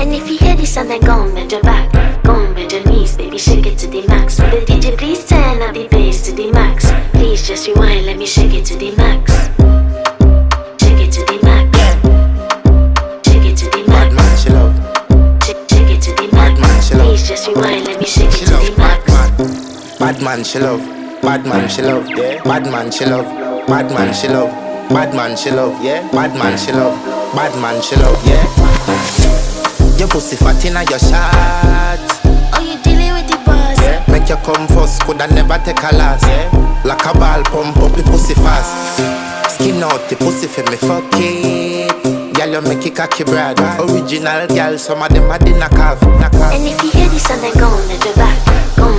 And if you hear this sound, then go and bend your back. Go and bend your knees, baby, shake it to the max. Will the DJ please turn up the bass to the max? Please just rewind, let me shake it to the max. Shake it to the max. Shake it to the max. Bad man, she love. Shake it to the max. Bad man, she love. Please just rewind, let me shake it She to love the max. bad man, she love. Bad man, she love. Yeah. Bad man, she love. Bad man, she love. Bad man, she love. Yeah. Bad man, she love. Bad man, she love. Yeah. Your pussy fat inna your shot. Oh, you dealing with the boss? Yeah. Make you come first, coulda never take a last. Yeah. Like a ball, pump up the pussy fast. Skin out the pussy for me, fuck it. Girl, you make it cocky brad. Original girl, some of them are the knock off. And if you hear this sound, then go and bend your back. Go